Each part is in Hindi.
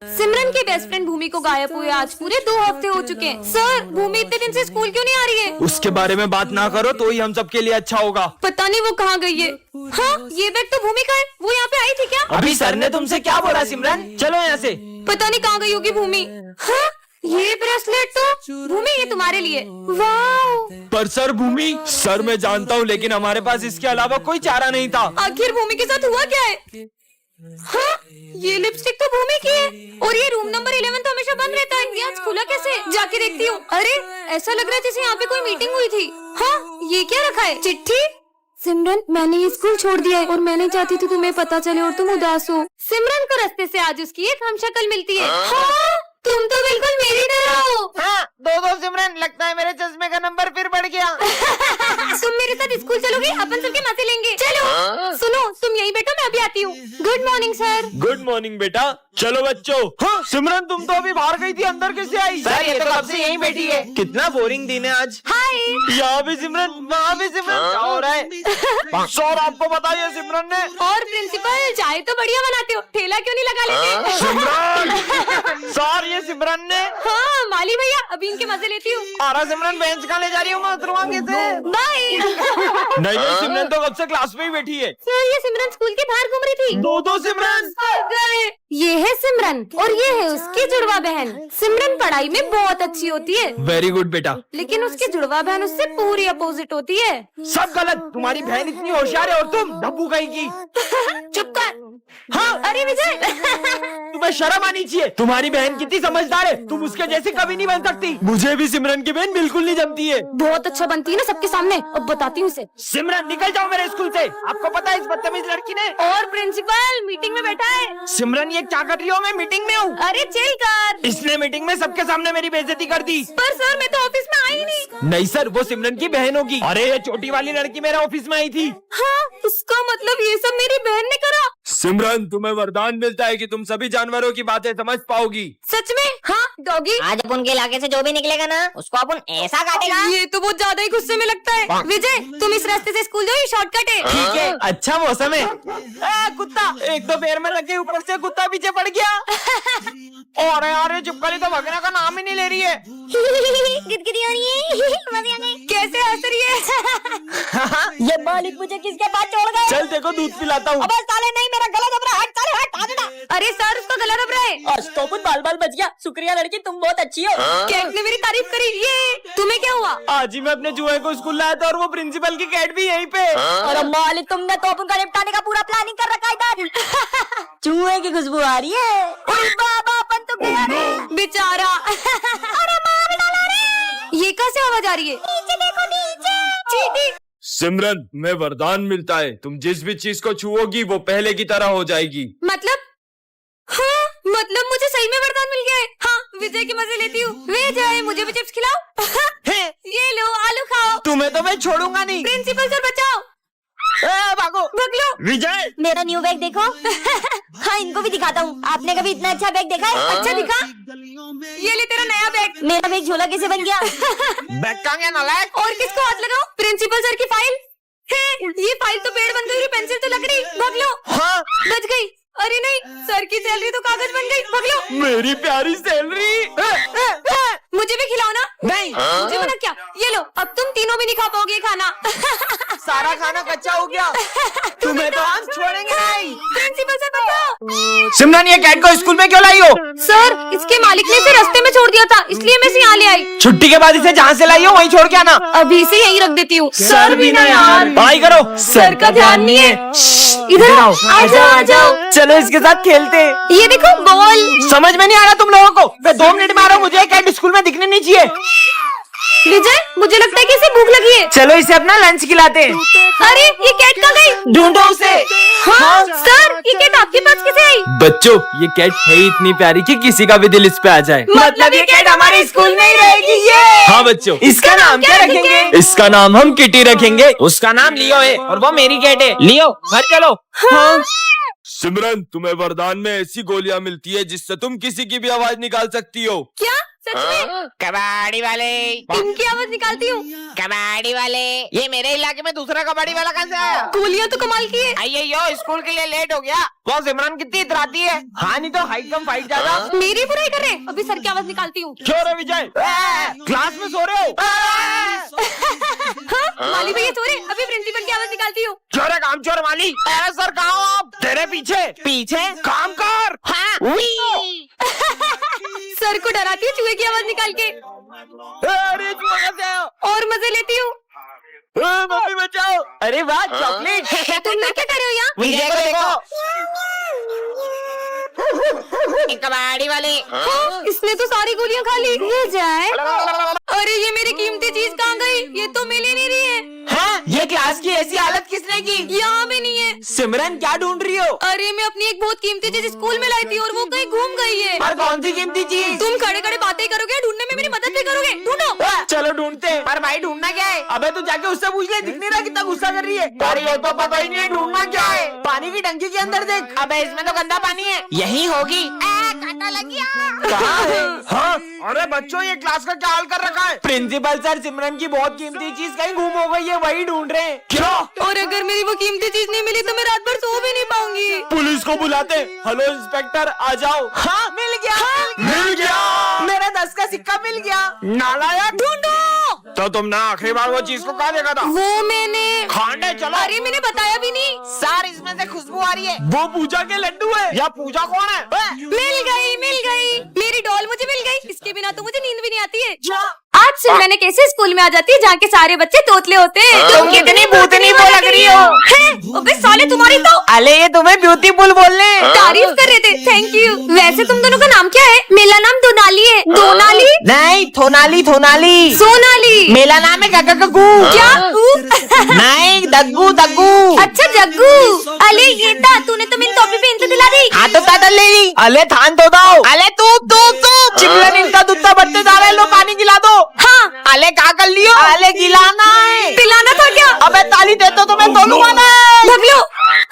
सिमरन की बेस्ट फ्रेंड भूमि को गायब हुए आज पूरे 2 हफ्ते हो चुके हैं। सर, भूमि इतने दिन से स्कूल क्यों नहीं आ रही है? उसके बारे में बात ना करो तो ही हम सबके लिए अच्छा होगा। पता नहीं वो कहाँ गई है। हाँ, ये बैग तो भूमि का है। वो यहाँ पे आई थी क्या? अभी सर ने तुमसे क्या बोला सिमरन? चलो यहाँ से। पता नहीं कहाँ गई होगी भूमि। हाँ, ये ब्रेसलेट तो भूमि, ये तुम्हारे लिए। वाह! पर सर भूमि, सर मैं जानता हूँ लेकिन हमारे पास इसके अलावा कोई चारा नहीं था। आखिर भूमि के साथ हुआ क्या है? हाँ, ये लिपस्टिक तो भूमि की है और ये रूम नंबर 11 तो हमेशा बंद रहता है। ये आज खुला कैसे? जाके देखती हूँ। अरे, ऐसा लग रहा है जैसे यहाँ पे कोई मीटिंग हुई थी। हाँ, ये क्या रखा है? चिट्ठी? सिमरन, मैंने ये स्कूल छोड़ दिया है और मैं नहीं चाहती थी तुम्हें पता चले और तुम उदास हो। सिमरन को रास्ते से आज उसकी एक हमशक्ल मिलती है। हाँ, तुम तो बिल्कुल मेरी तरह हो। हाँ, दो सिमरन, लगता है मेरे चश्मे का नंबर फिर बढ़ गया। तुम मेरे साथ स्कूल चलोगी? अपन सबके मजे लेंगे। चलो। सुनो, तुम यहीं बैठो, मैं अभी आती हूँ। Good morning sir. Good morning बेटा। चलो बच्चों। हाँ, सिमरन तुम तो अभी बाहर गई थी, अंदर कैसे आई? सर, ये तो कब से यहीं बैठी है। कितना बोरिंग दिन है आज। हाय। यहाँ भी सिमरन, वहाँ भी सिमरन, क्या हो रहा है? सर आपको बताइए सिमरन ने। और प्रिंसिपल, चाय तो बढ़िया बनाते हो, ठेला क्यों नहीं लगा लेते? सिमरन सर, ये सिमरन ने। हाँ माली भैया, अभी इनके मजे लेती हूँ। आरा सिमरन, बेंच कहाँ ले जा रही हूँ मैं? उतरवाऊंगी से। बाय। नहीं, सिमरन तो कब से क्लास में ही बैठी है। सर, ये सिमरन स्कूल के बाहर घूम रही थी। दो सिमरन। ये है सिमरन और ये है उसकी जुड़वा बहन। सिमरन पढ़ाई में बहुत अच्छी होती है, वेरी गुड बेटा। लेकिन उसकी जुड़वा बहन उससे पूरी अपोजिट होती है। सब गलत। तुम्हारी बहन इतनी होशियार है और तुम डब्बू कहेगी। चुप कर। हाँ, अरे विजय। तुम्हें शर्म आनी चाहिए। तुम्हारी बहन कितनी समझदार है, तुम उसके जैसे कभी नहीं बन सकती। मुझे भी सिमरन की बहन बिल्कुल नहीं जमती है। बहुत अच्छा बनती है ना सबके सामने। अब बताती हूँ उसे। सिमरन निकल जाओ मेरे स्कूल से। आपको पता है इस बदतमीज लड़की ने। और प्रिंसिपल मीटिंग में बैठा है। सिमरन ये क्या कर रही हो? मैं मीटिंग में हूँ। अरे चिल कर। इसने मीटिंग में सबके सामने मेरी बेइज्जती कर दी। पर सर, मैं तो ऑफिस में आई नहीं। नहीं सर, वो सिमरन की बहन होगी। अरे ये छोटी वाली लड़की मेरे ऑफिस में आई थी। हाँ, उसका मतलब ये सब मेरी बहन ने करा। सिमरन, तुम्हें वरदान मिलता है कि तुम सभी जानवरों की बातें समझ पाओगी। सच में? हाँ डॉगी। आज अपन के इलाके से जो भी निकलेगा ना, उसको अपन ऐसा काटेगा। ये तो बहुत ज्यादा ही गुस्से में लगता है। विजय, तुम इस रास्ते से स्कूल जाओ, ये शॉर्टकट है। ठीक है, अच्छा मौसम है। कुत्ता एक तो पैर में लगे, ऊपर से कुत्ता पीछे पड़ गया। और यार चुपकली तो भगने का नाम ही नहीं ले रही है। गिदगिदी हो रही है। मजे आ गए। कैसे हंस रही है? ये मालिक मुझे किसके पास छोड़ गए? चल देखो, दूध पिलाता हूँ। अबे साले, नहीं, मेरा गला दब रहा है। हट साले, हट, आ जा। अरे सर, उसका गला दब रहा है। आज तो कुछ बाल बच गया। शुक्रिया लड़की, तुम बहुत अच्छी हो। कैट ने मेरी तारीफ करी। ये तुम्हें क्या हुआ? आज ही मैं अपने जुए को स्कूल लाया था और वो प्रिंसिपल की कैट भी यहीं पे। अरे मालिक, तुमने तो अपन का निपटाने का पूरा प्लानिंग कर रखा है इधर। चूहे की खुशबू आ रही है। ओए बाबा, अपन तो गया रे। बेचारा। अरे मार डाला रे। ये कहाँ से आवाज आ रही है? नीचे देखो, नीचे। चींटी। सिमरन, मैं वरदान मिलता है, तुम जिस भी चीज को छुओगी वो पहले की तरह हो जाएगी। मतलब? हाँ, मतलब मुझे सही में वरदान मिल गया है। हाँ, विजय के मजे लेती हूँ। विजय, मुझे भी चिप्स खिलाओ। ये लो, आलू खाओ। तुम्हें तो मैं छोड़ूंगा नहीं। प्रिंसिपल सर बचाओ। भागो। भाग लो। विजय, मेरा न्यू बैग देखो। हाँ, इनको भी दिखाता हूँ। आपने कभी इतना अच्छा बैग देखा है? अच्छा दिखा। ये ले तेरा नया बैग। मेरा बैग झोला कैसे बन गया? बैग कहाँ गया नालायक? और किसको हाथ लगाऊं? प्रिंसिपल सर की फाइल है। ये फाइल तो पेड़ बन गई, पेंसिल तो लकड़ी। भाग लो। हाँ, बच गई। अरे नहीं, सर की सैलरी तो कागज बन गई। भाग लो। मेरी प्यारी सैलरी। मुझे भी खिलाओ ना। नहीं। मुझे मना क्या? ये लो, अब तुम तीनों भी नहीं खा पाओगे ये खाना। सारा खाना कच्चा हो गया। तुम्हें तो हम छोड़ेंगे नहीं। प्रिंसिपल सर बचाओ। सिमरन, ये कैट को स्कूल में क्यों लाई हो? सर, इसके मालिक ने इसे रास्ते में छोड़ दिया था, इसलिए मैं इसे यहाँ ले आई। छुट्टी के बाद इसे जहाँ से लाई हो वहीं छोड़ के आना। अभी इसे यहीं रख देती हूँ। सर भी ना यार। पढ़ाई करो। सर का ध्यान नहीं है। इधर आओ, आ जाओ, आ जाओ। चलो इसके साथ खेलते हैं। ये देखो बॉल। समझ में नहीं आ रहा तुम लोगों को? मैं 2 मिनट में आ रहा हूँ, मुझे कैट स्कूल में दिखने नहीं चाहिए। विजय, मुझे लगता है कि इसे भूख लगी है। चलो इसे अपना लंच खिलाते हैं। अरे, ये कैट कहाँ गई? ढूंढो उसे। हाँ सर, ये कैट आपके पास कैसे आई? बच्चों, ये कैट है ही इतनी प्यारी कि किसी का भी दिल इस पे आ जाए। मतलब ये कैट हमारे स्कूल में ही रहेगी। ये हाँ बच्चों, इसका नाम क्या रखेंगे? इसका नाम हम किटी रखेंगे। उसका नाम लियो है और वो मेरी कैट है। लियो, घर चलो। हाँ। सिमरन, तुम्हें वरदान में ऐसी गोलियां मिलती है जिससे तुम किसी की भी आवाज निकाल सकती हो। क्या? सच में? कबाड़ी वाले, इनकी आवाज निकालती हूँ। कबाड़ी वाले। ये मेरे इलाके में दूसरा कबाड़ी वाला कहाँ से आया? गोलियां तो कमाल की है। अयो स्कूल के लिए लेट हो गया। वो सिमरन कितनी इतराती है। हाँ नहीं तो हाइट कम फाइट ज्यादा। मेरी बुराई कर रहे हैं। अभी सर की आवाज निकालती हूँ। क्यों रे विजय? क्लास में सो रहे हो? हाँ, माली भैया सो रहे। अभी प्रिंसिपल की आवाज निकालती हूँ। चोर है काम चोर माली। अरे सर कहाँ हो आप? तेरे पीछे। पीछे? काम कर। हाँ। सर को डराती हूँ चूहे की आवाज निकाल के। अरे चूहा कैसे आया? और मजे लेती हूँ। मम्मी बचाओ। अरे वाह चॉकलेट। तुम लोग क्या कर रहे हो यहाँ? विजय को देखो। कबाड़ी वाले। हाँ, इसने तो सारी गोलियां खा ली। ये जाए। अरे ये मेरी कीमती चीज कहाँ गई? ये तो मिल ही नहीं रही है। हाँ, ये क्लास की ऐसी हालत किसने की? यहाँ भी नहीं है। सिमरन क्या ढूंढ रही हो? अरे मैं अपनी एक बहुत कीमती चीज स्कूल में लाई थी और वो कहीं घूम गई है। पर कौन सी कीमती चीज? तुम खड़े खड़े बातें करोगे, ढूंढने में मेरी मदद भी करोगे। ढूंढो। चलो ढूंढते हैं। पर भाई ढूंढना क्या है? अबे तू जाके उससे पूछ ले, दिख नहीं रहा कितना गुस्सा कर रही है। पर ये तो पता ही नहीं है ढूंढना क्या है। पानी की टंकी के अंदर देख। अबे इसमें तो गंदा पानी है। यही होगी। कांटा लग गया। कहाँ है? हाँ, अरे बच्चों ये क्लास का क्या हाल कर रखा है? प्रिंसिपल सर सिमरन की बहुत कीमती चीज कहीं गुम हो गई है, वही ढूंढ रहे हैं। क्यों? और अगर मेरी वो कीमती चीज नहीं मिली तो मैं रात भर सो भी नहीं पाऊंगी। पुलिस को बुलाते। हेलो इंस्पेक्टर आ जाओ। हाँ मिल गया। मिल गया। मेरा 10 का सिक्का मिल गया। नालायक। ढूंढो। तो तुमने आखिरी बार वो चीज को कहाँ देखा था? वो मैंने खाने चलो। अरे मैंने बताया भी नहीं। सर इसमें से खुशबू आ रही है। वो पूजा के लड्डू है। या पूजा कौन है? मिल गई। मेरी डॉल मुझे मिल गई। इसके बिना तो मुझे नींद भी नहीं आती है। आज सिमरन एक ऐसे स्कूल में आ जाती है जहाँ के सारे बच्चे तोतले होते हैं। तुम कितनी भूतनी वो लग रही हो। अबे साले तुम्हारी तो अले ये तुम्हें ब्यूटीफुल बोलने। तारीफ कर रहे थे। Thank you. वैसे तुम दोनों का नाम क्या है? मेरा नाम दोनाली है। दोनाली? नहीं थोनाली थोनाली। सोनाली। मेरा नाम है गगगगू। क्या? नहीं दग्गू दग्गू। अच्छा जग्गू। अले ये था, तूने तो मेरी टोपी पहन के दिला दी। हाँ तो तादल ले ली। अले थान तो दाओ। अले तू चिमलन इनका दूधा बढ़ते जा रहा है, लो पानी गिला दो। हाँ। अले क्या कर लियो? अले गिलाना है। पिलाना था क्या? अबे ताली दे तो तुम्हें तोलूंगा मैं। भाग लो।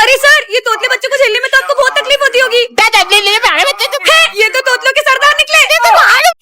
अरे सर ये तोतले बच्चों को झेलने में तो आपको बहुत तकलीफ होती होगी। ये तो तोतलों के सरदार निकले।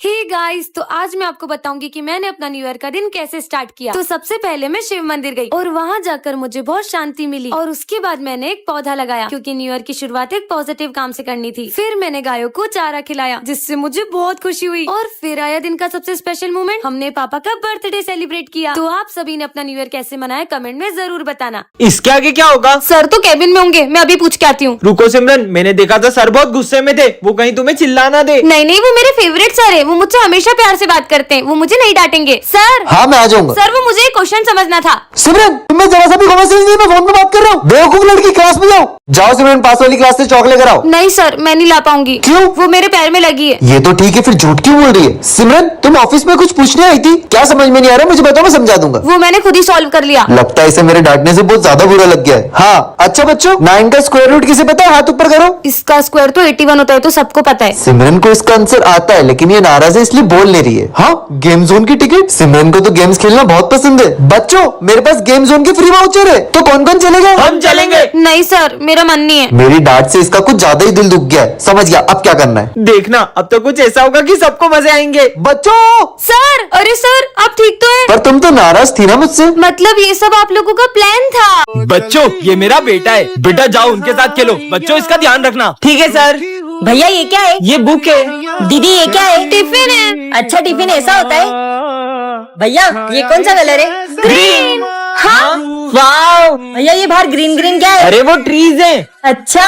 हे गाइस, तो आज मैं आपको बताऊंगी कि मैंने अपना न्यू ईयर का दिन कैसे स्टार्ट किया। तो सबसे पहले मैं शिव मंदिर गई और वहाँ जाकर मुझे बहुत शांति मिली। और उसके बाद मैंने एक पौधा लगाया क्योंकि न्यू ईयर की शुरुआत एक पॉजिटिव काम से करनी थी। फिर मैंने गायों को चारा खिलाया जिससे मुझे बहुत खुशी हुई। और फिर आया दिन का सबसे स्पेशल मोमेंट, हमने पापा का बर्थडे सेलिब्रेट किया। तो आप सभी ने अपना न्यू ईयर कैसे मनाया कमेंट में जरूर बताना। इसके आगे क्या होगा? सर तो कैबिन में होंगे, मैं अभी पूछ के आती हूँ। रुको सिमरन, मैंने देखा था सर बहुत गुस्से में थे, वो कहीं तुम्हें चिल्लाना दे। नहीं वो मेरे फेवरेट सर है। वो मुझसे हमेशा प्यार से बात करते हैं। वो मुझे नहीं डांटेंगे। सर। हाँ मैं आ जाऊंगा। सर वो मुझे एक क्वेश्चन समझना था। सिमरन तुम्हें जरा सा भी कॉमन सेंस नहीं, मैं फोन पे बात कर रहा हूँ। बेवकूफ लड़की, क्लास में जाओ। जाओ सिमरन पास वाली क्लास से चॉकलेट कराओ। नहीं सर मैं नहीं ला पाऊंगी। क्यों? वो मेरे पैर में लगी है। ये तो ठीक है, फिर झूठ क्यों बोल रही है? सिमरन तुम ऑफिस में कुछ पूछने आई थी क्या? समझ में नहीं आ रहा, मुझे बताओ मैं समझा दूंगा। वो मैंने खुद ही सॉल्व कर लिया। लगता है इसे मेरे डांटने से बहुत ज्यादा बुरा लग गया है। हाँ अच्छा बच्चों, 9 का स्क्वायर रूट किसे पता है? हाथ ऊपर करो। इसका स्क्वायर तो 81 होता है, तो सबको पता है। सिमरन को इसका आंसर आता है लेकिन ये नाराज है इसलिए बोल नहीं रही है। हाँ गेम जोन की टिकट। सिमरन को तो गेम्स खेलना बहुत पसंद है। बच्चों मेरे पास गेम जोन के फ्री वाउचर है, तो कौन कौन चलेगा? हम चलेंगे। नहीं सर मेरा मन नहीं है। मेरी डांट से इसका कुछ ज्यादा ही दिल दुख गया है। समझ गया, अब क्या करना है? देखना अब तो कुछ ऐसा होगा कि सबको मजे आएंगे। बच्चों सर। अरे सर आप ठीक तो है? पर तुम तो नाराज थी ना मुझसे। मतलब ये सब आप लोगों का प्लान था? बच्चों ये मेरा बेटा है, बेटा जाओ उनके साथ खेलो। बच्चों इसका ध्यान रखना। ठीक है सर। भैया ये क्या है? ये बुक है। दीदी ये क्या है? टिफिन है। अच्छा टिफिन ऐसा होता है? भैया ये कौन सा कलर है? ग्रीन। हाँ वाओ। भैया ये बाहर ग्रीन ग्रीन क्या है? अरे वो ट्रीज हैं। अच्छा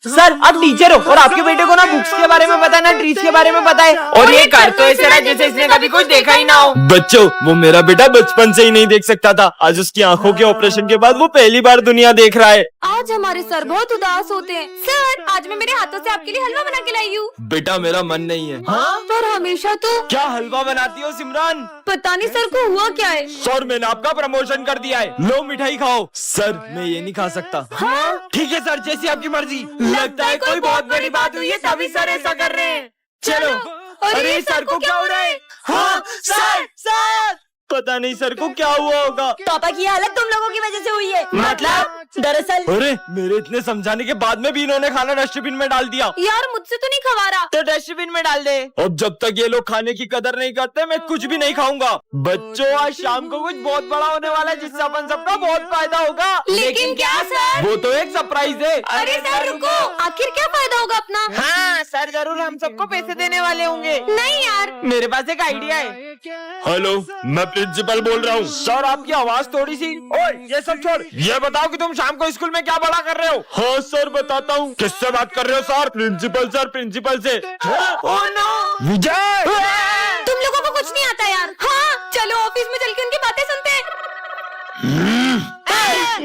सर आप टीचर हो और आपके बेटे को ना बुक्स के बारे में पता है ना ट्रीज के बारे में पता है, और ये कर तो ऐसे रहा जैसे इसने कभी कुछ देखा ही ना हो। बच्चों वो मेरा बेटा बचपन से ही नहीं देख सकता था, आज उसकी आंखों के ऑपरेशन के बाद वो पहली बार दुनिया देख रहा है। आज हमारे सर बहुत उदास होते हैं। सर आज मैं मेरे हाथों से आपके लिए हलवा बना के लाई हूँ। बेटा मेरा मन नहीं है। हाँ पर हमेशा तो क्या हलवा बनाती हो सिमरन? पता नहीं सर को हुआ क्या है। सर मैंने आपका प्रमोशन कर दिया है, लो मिठाई खाओ। सर मैं ये नहीं खा सकता। हाँ? ठीक है सर जैसी आपकी मर्जी। लगता है कोई बहुत बड़ी बात हुई है तभी सर ऐसा कर रहे हैं। चलो। अरे, सर को क्या हो रहा है? हाँ सर पता नहीं सर को क्या हुआ होगा। पापा की हालत तुम लोगों की वजह से हुई है। मतलब? दरअसल अरे मेरे इतने समझाने के बाद में भी इन्होंने खाना डस्टबिन में डाल दिया। यार मुझसे तो नहीं खवा रहा। तो डस्टबिन में डाल दे। अब जब तक ये लोग खाने की कदर नहीं करते मैं कुछ भी नहीं खाऊंगा। बच्चों आज शाम को कुछ बहुत बड़ा होने वाला है जिससे अपन सबका बहुत फायदा होगा। लेकिन क्या सर? वो तो एक सरप्राइज है। अरे सर रुको, आखिर क्या फायदा होगा अपना? हाँ सर जरूर हम सबको पैसे देने वाले होंगे। नहीं यार, मेरे पास एक आइडिया है। हेलो, मैं प्रिंसिपल बोल रहा हूँ। सर आपकी आवाज थोड़ी सी। ओए ये सब छोड़, ये बताओ कि तुम शाम को स्कूल में क्या बड़ा कर रहे हो? हाँ सर बताता हूँ। किससे बात कर रहे हो सर? प्रिंसिपल सर, प्रिंसिपल से। Oh no! विजय तुम लोगों को कुछ नहीं आता यार। हाँ चलो ऑफिस में चल के उनकी बातें सुनते हैं।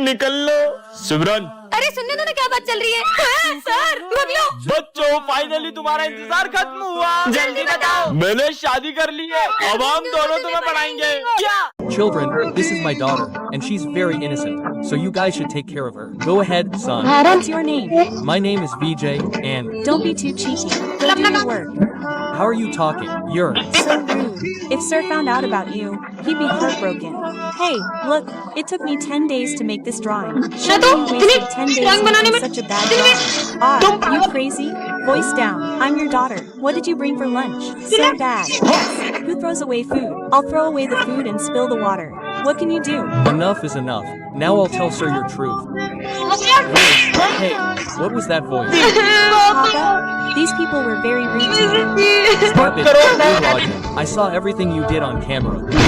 निकल लो। सिमरन अरे सुनने दो ना क्या बात चल रही है। हाँ, सर भाग लो। बच्चों फाइनली तुम्हारा इंतजार खत्म हुआ। जल्दी बताओ। मैंने शादी कर ली है, अब हम दोनों तुम्हें पढ़ाएंगे। क्या? Children, this is my daughter, and she's very innocent, so you guys should take care of her. Go ahead, son. What's your name? My name is VJ, and Don't be too cheeky. Go do your work. how are you talking? You're So rude. If Sir found out about you, he'd be heartbroken. Hey, look, it took me 10 days to make this drawing. Shouldn't तो you wasted 10 days drawing बनाने making में- such a bad drawing? Ah, you crazy? Voice down. I'm your daughter. What did you bring for lunch? So bad. Yes. Who throws away food? I'll throw away the food and spill the water. What can you do? enough is enough. Now I'll tell Sir your truth. Hey, what was that voice? Papa, these people were very rude to you. Stop it, you're logic. I saw everything you did on camera.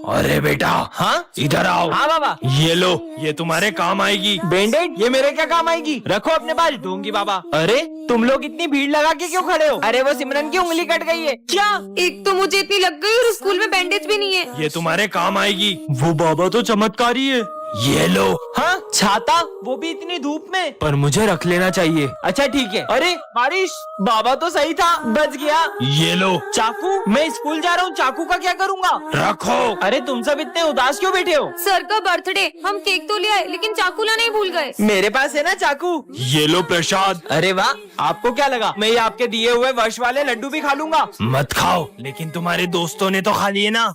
अरे बेटा, हाँ इधर आओ। हाँ बाबा। ये लो, ये तुम्हारे काम आएगी। बैंडेड? ये मेरे क्या काम आएगी? रखो अपने पास, दूंगी बाबा। अरे तुम लोग इतनी भीड़ लगा के क्यों खड़े हो? अरे वो सिमरन की उंगली कट गई है। क्या? एक तो मुझे इतनी लग गई और स्कूल में बैंडेज भी नहीं है। ये तुम्हारे काम आएगी। वो बाबा तो चमत्कारी है। ये लो। हाँ छाता, वो भी इतनी धूप में। पर मुझे रख लेना चाहिए। अच्छा ठीक है। अरे बारिश, बाबा तो सही था, बच गया। ये लो। चाकू? मैं स्कूल जा रहा हूँ, चाकू का क्या करूँगा? रखो। अरे तुम सब इतने उदास क्यों बैठे हो? सर का बर्थडे, हम केक तो ले आए लेकिन चाकू लाना ही भूल गए। मेरे पास है ना चाकू। ये लो प्रसाद। अरे वाह, आपको क्या लगा मैं ये आपके दिए हुए वर्ष वाले लड्डू भी खा लूंगा? मत खाओ, लेकिन तुम्हारे दोस्तों ने तो खा लिए ना।